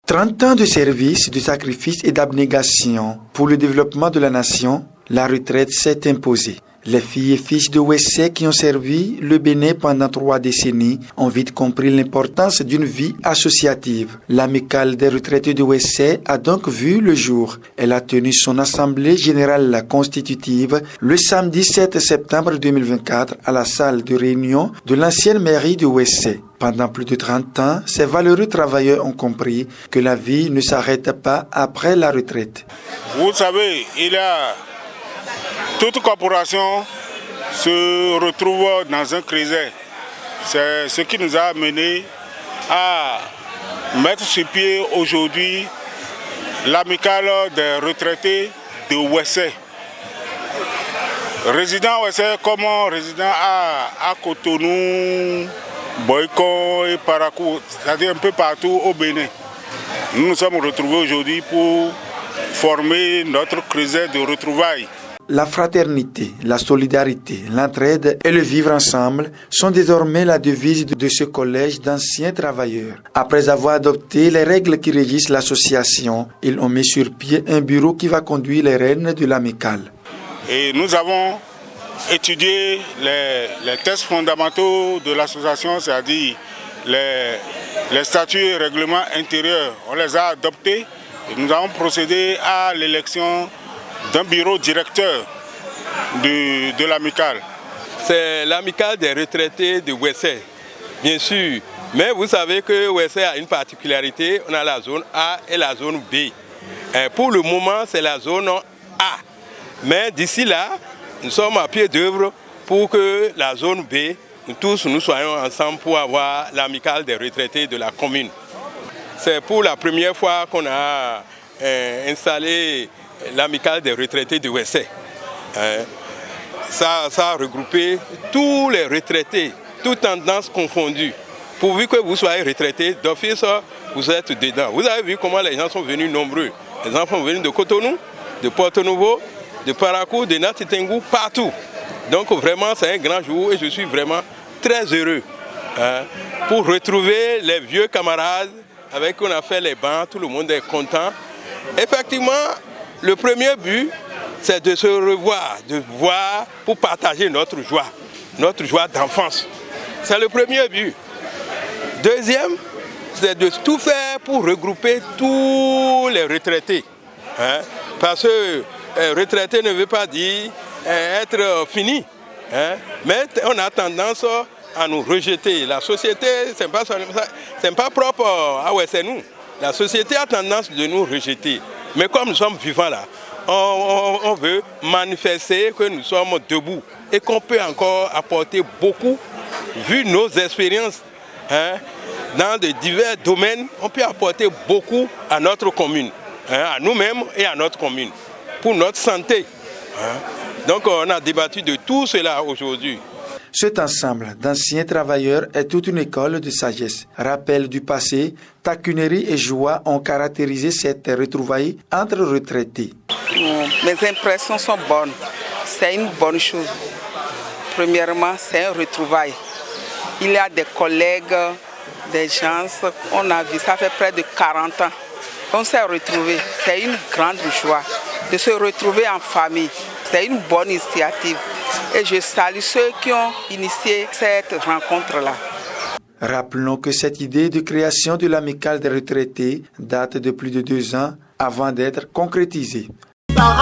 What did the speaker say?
30 ans de service, de sacrifice et d'abnégation pour le développement de la nation, la retraite s'est imposée. Les filles et fils de Wessé qui ont servi le Bénin pendant 3 décennies ont vite compris l'importance d'une vie associative. L'amicale des retraités de Wessé a donc vu le jour. Elle a tenu son assemblée générale constitutive le samedi 7 septembre 2024 à la salle de réunion de l'ancienne mairie de Wessé. Pendant plus de 30 ans, ces valeureux travailleurs ont compris que la vie ne s'arrête pas après la retraite. Vous savez, toute corporation se retrouve dans un creuset. C'est ce qui nous a amené à mettre sur pied aujourd'hui l'amicale des retraités de Wessé. Résident Wessé comme résident à Cotonou, Boyko et Parakou, c'est-à-dire un peu partout au Bénin. Nous nous sommes retrouvés aujourd'hui pour former notre creuset de retrouvailles. La fraternité, la solidarité, l'entraide et le vivre ensemble sont désormais la devise de ce collège d'anciens travailleurs. Après avoir adopté les règles qui régissent l'association, ils ont mis sur pied un bureau qui va conduire les rênes de l'amicale. Et nous avons étudié les textes fondamentaux de l'association, c'est-à-dire les statuts et règlements intérieurs. On les a adoptés et nous avons procédé à l'élection d'un bureau directeur de l'amicale. C'est l'amicale des retraités de Wessé, bien sûr. Mais vous savez que Wessé a une particularité, on a la zone A et la zone B. Et pour le moment, c'est la zone A. Mais d'ici là, nous sommes à pied d'œuvre pour que la zone B, nous soyons ensemble pour avoir l'amicale des retraités de la commune. C'est pour la première fois qu'on a installé l'amicale des retraités de Wessé. Ça a regroupé tous les retraités, toutes tendances confondues. Pourvu que vous soyez retraité, d'office, vous êtes dedans. Vous avez vu comment les gens sont venus nombreux. Les gens sont venus de Cotonou, de Porto-Nouveau, de Parakou, de Natitengu, partout. Donc vraiment, c'est un grand jour et je suis vraiment très heureux pour retrouver les vieux camarades avec qui on a fait les bancs. Tout le monde est content. Effectivement, le premier but, c'est de se revoir, de voir pour partager notre joie d'enfance. C'est le premier but. Deuxième, c'est de tout faire pour regrouper tous les retraités. Parce que retraité ne veut pas dire être fini. Mais on a tendance à nous rejeter. La société, ce n'est pas propre à Wessé nous. La société a tendance de nous rejeter. Mais comme nous sommes vivants là, on veut manifester que nous sommes debout et qu'on peut encore apporter beaucoup, vu nos expériences dans de divers domaines, on peut apporter beaucoup à notre commune, à nous-mêmes et à notre commune, pour notre santé. Donc on a débattu de tout cela aujourd'hui. Cet ensemble d'anciens travailleurs est toute une école de sagesse. Rappel du passé, taquinerie et joie ont caractérisé cette retrouvaille entre retraités. Mes impressions sont bonnes. C'est une bonne chose. Premièrement, c'est un retrouvaille. Il y a des collègues, des gens, on a vu, ça fait près de 40 ans. On s'est retrouvés. C'est une grande joie de se retrouver en famille. C'est une bonne initiative. Et je salue ceux qui ont initié cette rencontre-là. Rappelons que cette idée de création de l'amicale des retraités date de plus de 2 ans avant d'être concrétisée. Bawe